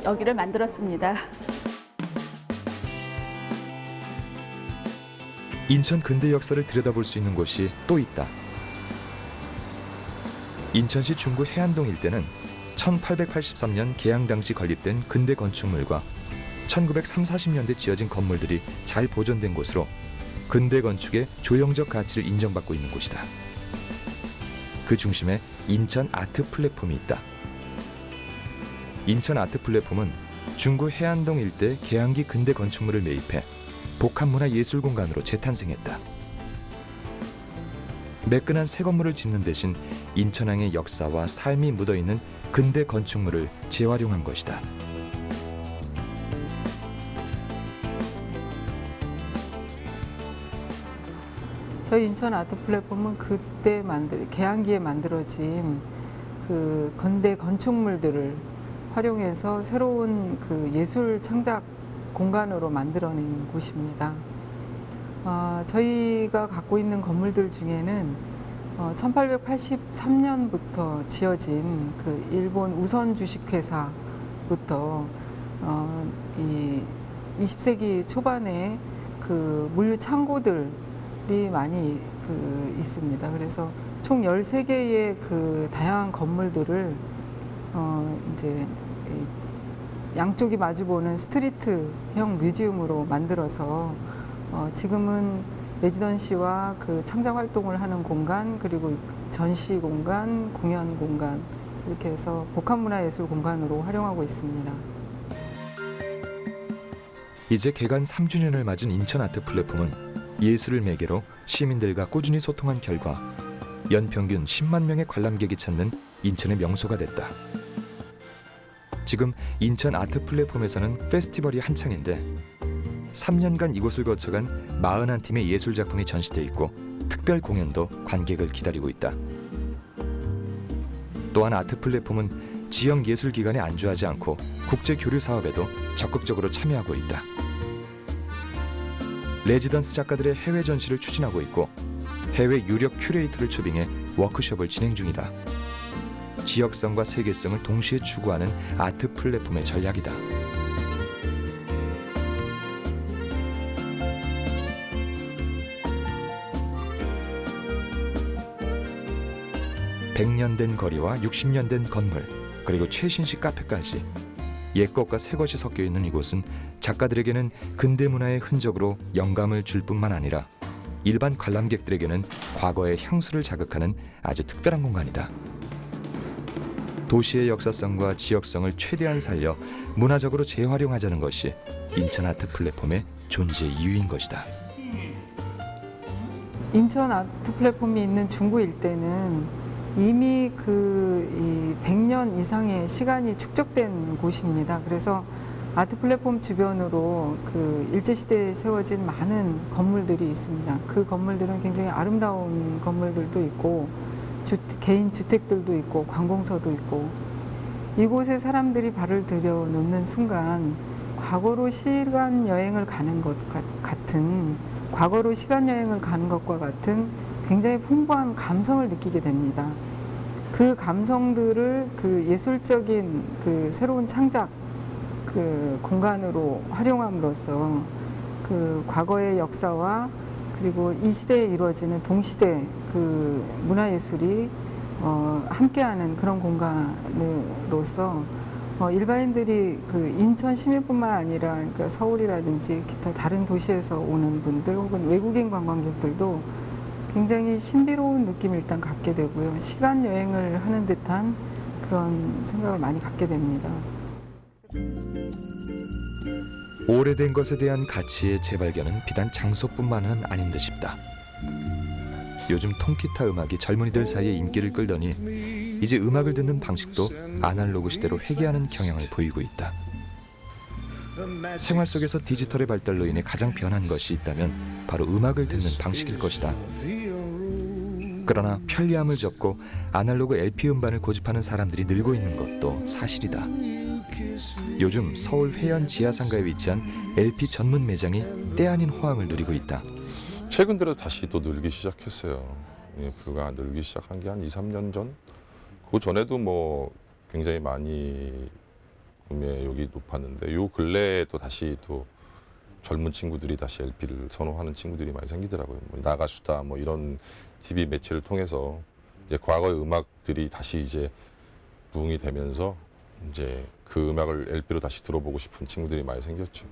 여기를 만들었습니다. 인천 근대 역사를 들여다볼 수 있는 곳이 또 있다. 인천시 중구 해안동 일대는 1883년 개항 당시 건립된 근대 건축물과 1930, 40년대 지어진 건물들이 잘 보존된 곳으로 근대 건축의 조형적 가치를 인정받고 있는 곳이다. 그 중심에 인천 아트 플랫폼이 있다. 인천 아트 플랫폼은 중구 해안동 일대 계양기 근대 건축물을 매입해 복합문화예술공간으로 재탄생했다. 매끈한 새 건물을 짓는 대신 인천항의 역사와 삶이 묻어있는 근대 건축물을 재활용한 것이다. 저희 인천 아트 플랫폼은 그때 계양기에 만들어진 그 건대 건축물들을 활용해서 새로운 그 예술 창작 공간으로 만들어낸 곳입니다. 저희가 갖고 있는 건물들 중에는 1883년부터 지어진 그 일본 우선 주식회사부터 이 20세기 초반에 그 물류 창고들이 많이 있습니다. 그래서 총 13개의 그 다양한 건물들을 이제 양쪽이 마주보는 스트리트형 뮤지엄으로 만들어서 지금은 레지던시와 그 창작 활동을 하는 공간, 그리고 전시 공간, 공연 공간 이렇게 해서 복합문화예술 공간으로 활용하고 있습니다. 이제 개관 3주년을 맞은 인천 아트 플랫폼은 예술을 매개로 시민들과 꾸준히 소통한 결과 연평균 10만 명의 관람객이 찾는 인천의 명소가 됐다. 지금 인천 아트 플랫폼에서는 페스티벌이 한창인데 3년간 이곳을 거쳐간 41팀의 예술작품이 전시돼 있고 특별 공연도 관객을 기다리고 있다. 또한 아트 플랫폼은 지역 예술기관에 안주하지 않고 국제 교류 사업에도 적극적으로 참여하고 있다. 레지던스 작가들의 해외 전시를 추진하고 있고 해외 유력 큐레이터를 초빙해 워크숍을 진행 중이다. 지역성과 세계성을 동시에 추구하는 아트 플랫폼의 전략이다. (100년) 된 거리와 (60년) 된 건물, 그리고 최신식 카페까지 옛것과 새것이 섞여 있는 이곳은 작가들에게는 근대 문화의 흔적으로 영감을 줄 뿐만 아니라 일반 관람객들에게는 과거의 향수를 자극하는 아주 특별한 공간이다. 도시의 역사성과 지역성을 최대한 살려 문화적으로 재활용하자는 것이 인천 아트 플랫폼의 존재 이유인 것이다. 인천 아트 플랫폼이 있는 중구 일대는 이미 이 100년 이상의 시간이 축적된 곳입니다. 그래서 아트 플랫폼 주변으로 그 일제시대에 세워진 많은 건물들이 있습니다. 그 건물들은 굉장히 아름다운 건물들도 있고 개인 주택들도 있고 관공서도 있고, 이곳에 사람들이 발을 들여놓는 순간 과거로 시간 여행을 가는 것과 같은 굉장히 풍부한 감성을 느끼게 됩니다. 그 감성들을 그 예술적인 그 새로운 창작 그 공간으로 활용함으로써 그 과거의 역사와 그리고 이 시대에 이루어지는 동시대 그 문화예술이 함께하는 그런 공간으로서 일반인들이 그 인천 시민뿐만 아니라 그러니까 서울이라든지 기타 다른 도시에서 오는 분들 혹은 외국인 관광객들도 굉장히 신비로운 느낌을 일단 갖게 되고요. 시간 여행을 하는 듯한 그런 생각을 많이 갖게 됩니다. 오래된 것에 대한 가치의 재발견은 비단 장소뿐만은 아닌 듯 싶다. 요즘 통기타 음악이 젊은이들 사이에 인기를 끌더니 이제 음악을 듣는 방식도 아날로그 시대로 회귀하는 경향을 보이고 있다. 생활 속에서 디지털의 발달로 인해 가장 변한 것이 있다면 바로 음악을 듣는 방식일 것이다. 그러나 편리함을 접고 아날로그 LP 음반을 고집하는 사람들이 늘고 있는 것도 사실이다. 요즘 서울 회원 지하상가에 위치한 LP 전문 매장이 때 아닌 호황을 누리고 있다. 최근 들어 다시 또 늘기 시작했어요. 불과 늘기 시작한 게 한 2, 3년 전? 그 전에도 뭐 굉장히 많이 구매욕이 높았는데 요 근래에 또 다시 또 젊은 친구들이 다시 LP를 선호하는 친구들이 많이 생기더라고요. 뭐 나가수다 뭐 이런 TV 매체를 통해서 이제 과거의 음악들이 다시 이제 부흥이 되면서 이제 그 음악을 LP로 다시 들어보고 싶은 친구들이 많이 생겼죠.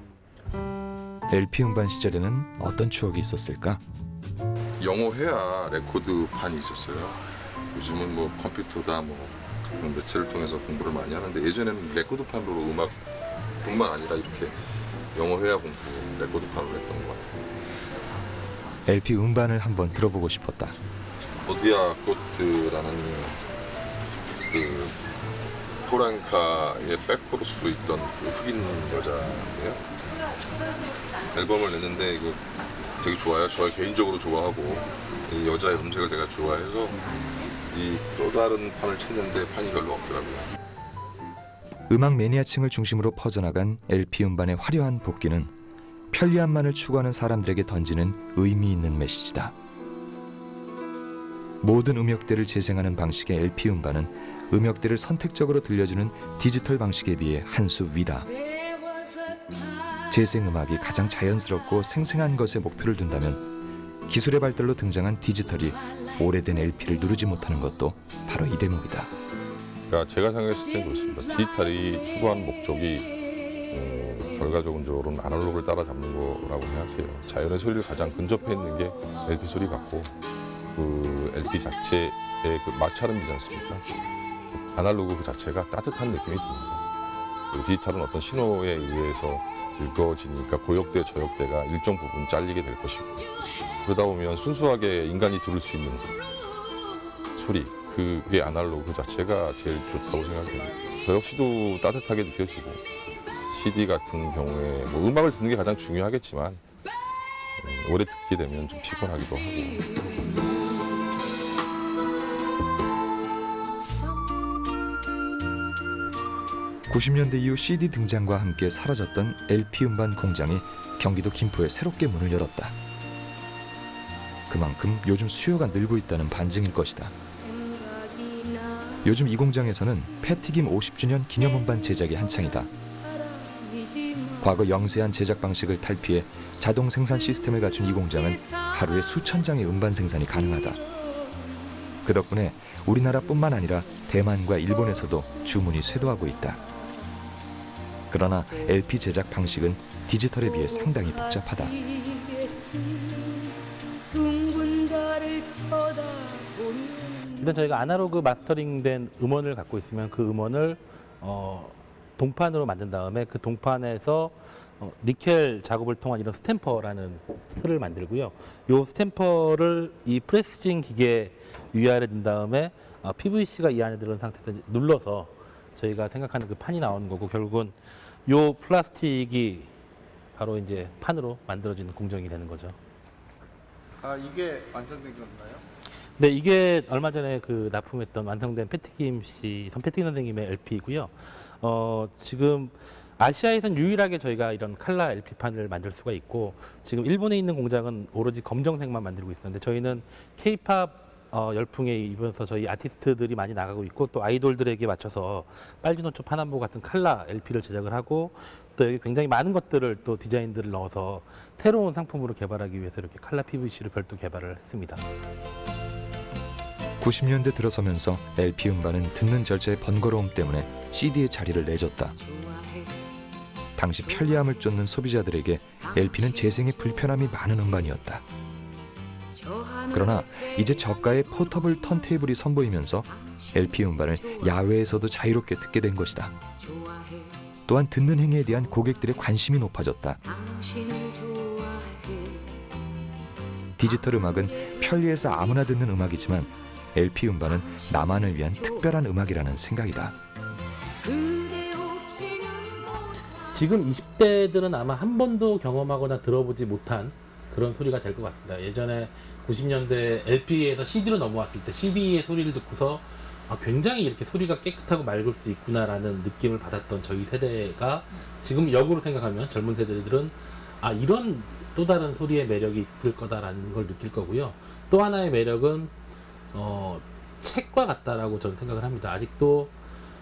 LP 음반 시절에는 어떤 추억이 있었을까? 영어해야 레코드판이 있었어요. 요즘은 뭐 컴퓨터다 뭐 그런 매체를 통해서 공부를 많이 하는데 예전에는 레코드판으로 음악뿐만 아니라 이렇게 영어 회화 공부 레코드판으로 했던 것 같아요. LP 음반을 한번 들어보고 싶었다. 오디아 코트라는 그 포랑카의 백코러스로 있던 그 흑인 여자예요. 앨범을 냈는데 이거 되게 좋아요. 저 개인적으로 좋아하고 이 여자의 음색을 내가 좋아해서 이 또 다른 판을 찾는데 판이 별로 없더라고요. 음악 매니아층을 중심으로 퍼져나간 LP 음반의 화려한 복귀는 편리함만을 추구하는 사람들에게 던지는 의미 있는 메시지다. 모든 음역대를 재생하는 방식의 LP 음반은 음역대를 선택적으로 들려주는 디지털 방식에 비해 한 수 위다. 재생 음악이 가장 자연스럽고 생생한 것에 목표를 둔다면 기술의 발달로 등장한 디지털이 오래된 LP를 누르지 못하는 것도 바로 이 대목이다. 그러니까 제가 생각했을 때 그렇습니다. 디지털이 추구하는 목적이 결과적으로는 아날로그를 따라잡는 거라고 생각해요. 자연의 소리를 가장 근접해 있는 게 LP 소리 같고 그 LP 자체의 그 마찰음이지 않습니까? 아날로그 그 자체가 따뜻한 느낌이 듭니다. 그 디지털은 어떤 신호에 의해서 읽어지니까 고역대, 저역대가 일정 부분 잘리게 될 것이고 그러다 보면 순수하게 인간이 들을 수 있는 소리, 그게 아날로그 자체가 제일 좋다고 생각해요. 저 역시도 따뜻하게 느껴지고 CD 같은 경우에 뭐 음악을 듣는 게 가장 중요하겠지만 오래 듣게 되면 좀 피곤하기도 하고. 90년대 이후 CD 등장과 함께 사라졌던 LP 음반 공장이 경기도 김포에 새롭게 문을 열었다. 그만큼 요즘 수요가 늘고 있다는 반증일 것이다. 요즘 이 공장에서는 패티김 50주년 기념 음반 제작이 한창이다. 과거 영세한 제작 방식을 탈피해 자동 생산 시스템을 갖춘 이 공장은 하루에 수천 장의 음반 생산이 가능하다. 그 덕분에 우리나라뿐만 아니라 대만과 일본에서도 주문이 쇄도하고 있다. 그러나 LP 제작 방식은 디지털에 비해 상당히 복잡하다. 일단 저희가 아날로그 마스터링된 음원을 갖고 있으면 그 음원을 동판으로 만든 다음에 그 동판에서 니켈 작업을 통한 이런 스탬퍼라는 틀을 만들고요. 이 스탬퍼를 이 프레스징 기계에 위아래 둔 다음에 PVC가 이 안에 들어온 상태에서 눌러서 저희가 생각하는 그 판이 나오는 거고 결국은 이 플라스틱이 바로 이제 판으로 만들어지는 공정이 되는 거죠. 아, 이게 완성된 건가요? 네, 이게 얼마 전에 그 납품했던 완성된 패티김 선생님의 LP이고요. 지금 아시아에선 유일하게 저희가 이런 칼라 LP판을 만들 수가 있고 지금 일본에 있는 공장은 오로지 검정색만 만들고 있었는데 저희는 K-팝 열풍에 입어서 저희 아티스트들이 많이 나가고 있고 또 아이돌들에게 맞춰서 빨주노초 파남보 같은 칼라 LP를 제작을 하고 또 여기 굉장히 많은 것들을 또 디자인들을 넣어서 새로운 상품으로 개발하기 위해서 이렇게 칼라 PVC를 별도 개발을 했습니다. 90년대 들어서면서 LP 음반은 듣는 절차의 번거로움 때문에 CD의 자리를 내줬다. 당시 편리함을 쫓는 소비자들에게 LP는 재생의 불편함이 많은 음반이었다. 그러나 이제 저가의 포터블 턴테이블이 선보이면서 LP 음반을 야외에서도 자유롭게 듣게 된 것이다. 또한 듣는 행위에 대한 고객들의 관심이 높아졌다. 디지털 음악은 편리해서 아무나 듣는 음악이지만 LP 음반은 나만을 위한 특별한 음악이라는 생각이다. 지금 20대들은 아마 한 번도 경험하거나 들어보지 못한 그런 소리가 될 것 같습니다. 예전에 90년대 LP에서 CD로 넘어왔을 때 CD의 소리를 듣고서 굉장히 이렇게 소리가 깨끗하고 맑을 수 있구나라는 느낌을 받았던 저희 세대가 지금 역으로 생각하면 젊은 세대들은 이런 또 다른 소리의 매력이 있을 거다라는 걸 느낄 거고요. 또 하나의 매력은 책과 같다라고 저는 생각을 합니다. 아직도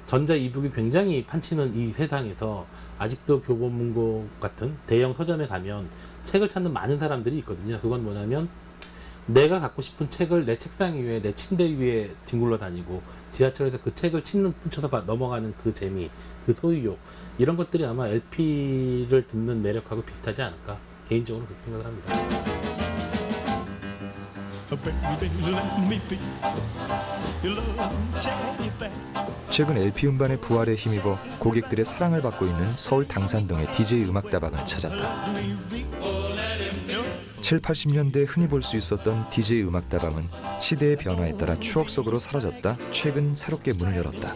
전자 이북이 굉장히 판치는 이 세상에서 아직도 교보문고 같은 대형 서점에 가면 책을 찾는 많은 사람들이 있거든요. 그건 뭐냐면 내가 갖고 싶은 책을 내 책상 위에 내 침대 위에 뒹굴러 다니고 지하철에서 그 책을 훔쳐서 넘어가는 그 재미, 그 소유욕 이런 것들이 아마 LP를 듣는 매력하고 비슷하지 않을까 개인적으로 그렇게 생각을 합니다. 최근 LP 음반의 부활에 힘입어 고객들의 사랑을 받고 있는 서울 당산동의 DJ 음악다방을 찾았다. 7, 80년대 흔히 볼 수 있었던 DJ 음악다방은 시대의 변화에 따라 추억 속으로 사라졌다 최근 새롭게 문을 열었다.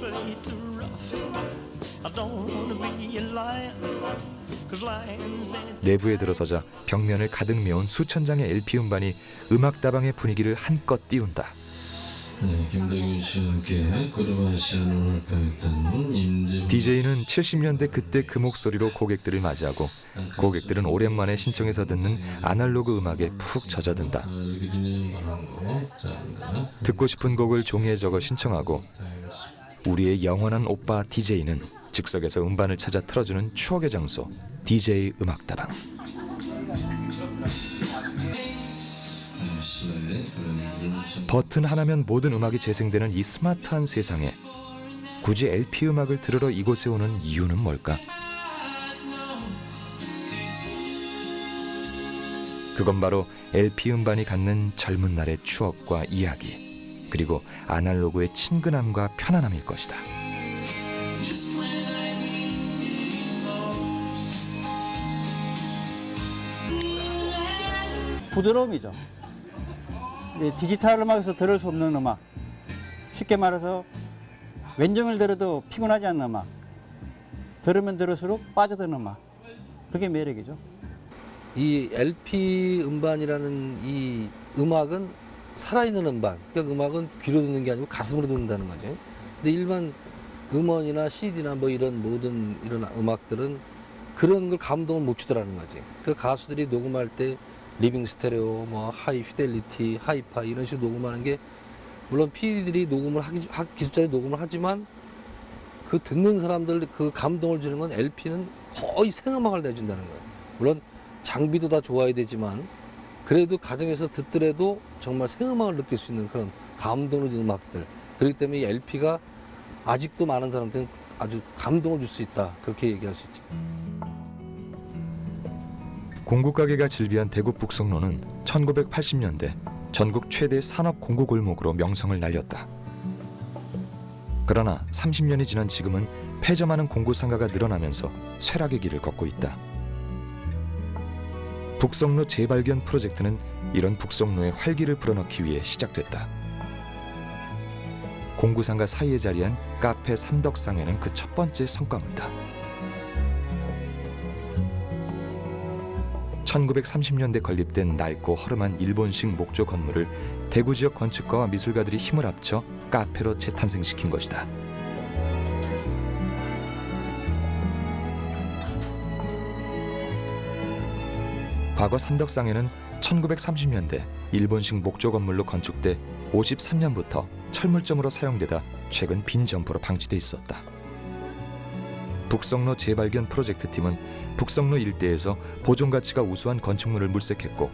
내부에 들어서자 벽면을 가득 메운 수천 장의 LP 음반이 음악다방의 분위기를 한껏 띄운다. 네, 김덕윤 씨와 함께 고르바시안을 활동했던 임재범 DJ는 70년대 그때 그 목소리로 고객들을 맞이하고 고객들은 오랜만에 신청해서 듣는 아날로그 음악에 푹 젖어든다. 듣고 싶은 곡을 종이에 적어 신청하고 우리의 영원한 오빠 DJ는 즉석에서 음반을 찾아 틀어주는 추억의 장소 DJ 음악다방. 버튼 하나면 모든 음악이 재생되는 이 스마트한 세상에 굳이 LP 음악을 들으러 이곳에 오는 이유는 뭘까? 그건 바로 LP 음반이 갖는 젊은 날의 추억과 이야기, 그리고 아날로그의 친근함과 편안함일 것이다. 부드러움이죠. 디지털 음악에서 들을 수 없는 음악, 쉽게 말해서 왼종일 들어도 피곤하지 않는 음악, 들으면 들을수록 빠져드는 음악, 그게 매력이죠. 이 LP 음반이라는 이 음악은 살아있는 음반, 그러니까 음악은 귀로 듣는 게 아니고 가슴으로 듣는다는 거죠. 근데 일반 음원이나 CD나 뭐 이런 모든 이런 음악들은 그런 걸 감동을 못 주더라는 거지. 그 가수들이 녹음할 때 리빙 스테레오, 뭐 하이 피델리티, 하이파이 이런 식으로 녹음하는 게 물론 PD들이 녹음을 기술자들이 녹음을 하지만 그 듣는 사람들 그 감동을 주는 건 LP는 거의 생음악을 내준다는 거예요. 물론 장비도 다 좋아야 되지만 그래도 가정에서 듣더라도 정말 생음악을 느낄 수 있는 그런 감동을 주는 음악들. 그렇기 때문에 이 LP가 아직도 많은 사람들은 아주 감동을 줄 수 있다. 그렇게 얘기할 수 있죠. 공구가게가 즐비한 대구 북성로는 1980년대 전국 최대 산업 공구 골목으로 명성을 날렸다. 그러나 30년이 지난 지금은 폐점하는 공구 상가가 늘어나면서 쇠락의 길을 걷고 있다. 북성로 재발견 프로젝트는 이런 북성로의 활기를 불어넣기 위해 시작됐다. 공구 상가 사이에 자리한 카페 삼덕상에는 그 첫 번째 성과물이다. 1930년대 건립된 낡고 허름한 일본식 목조 건물을 대구 지역 건축가와 미술가들이 힘을 합쳐 카페로 재탄생시킨 것이다. 과거 삼덕상에는 1930년대 일본식 목조 건물로 건축돼 53년부터 철물점으로 사용되다 최근 빈 점포로 방치돼 있었다. 북성로 재발견 프로젝트 팀은 북성로 일대에서 보존 가치가 우수한 건축물을 물색했고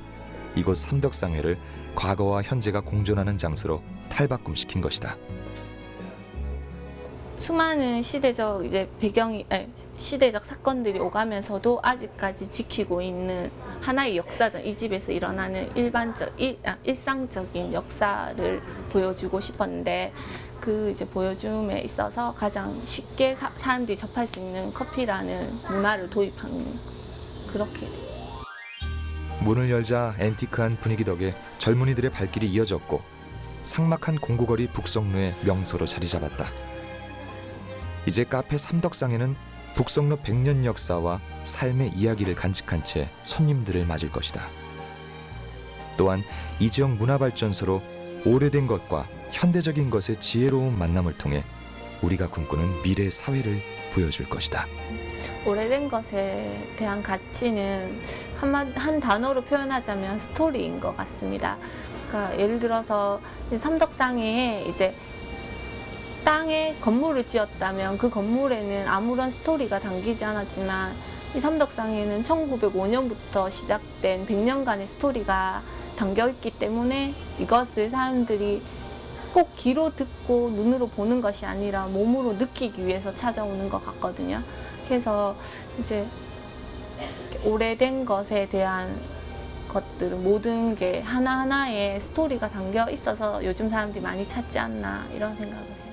이곳 삼덕상회를 과거와 현재가 공존하는 장소로 탈바꿈시킨 것이다. 수많은 시대적 시대적 사건들이 오가면서도 아직까지 지키고 있는 하나의 역사죠. 이 집에서 일어나는 일상적인 역사를 보여주고 싶었는데 그 이제 보여줌에 있어서 가장 쉽게 사람들이 접할 수 있는 커피라는 문화를 도입한 그렇게. 문을 열자 앤티크한 분위기 덕에 젊은이들의 발길이 이어졌고 삭막한 공구거리 북성로의 명소로 자리 잡았다. 이제 카페 삼덕상에는 북성로 100년 역사와 삶의 이야기를 간직한 채 손님들을 맞을 것이다. 또한 이 지역 문화발전소로 오래된 것과 현대적인 것의 지혜로운 만남을 통해 우리가 꿈꾸는 미래 사회를 보여줄 것이다. 오래된 것에 대한 가치는 한 단어로 표현하자면 스토리인 것 같습니다. 그러니까 예를 들어서 삼덕상에 이제 땅에 건물을 지었다면 그 건물에는 아무런 스토리가 담기지 않았지만 이 삼덕상에는 1905년부터 시작된 100년간의 스토리가 담겨있기 때문에 이것을 사람들이 꼭 귀로 듣고 눈으로 보는 것이 아니라 몸으로 느끼기 위해서 찾아오는 것 같거든요. 그래서 이제 오래된 것에 대한 것들은 모든 게 하나하나에 스토리가 담겨 있어서 요즘 사람들이 많이 찾지 않나 이런 생각을 해요.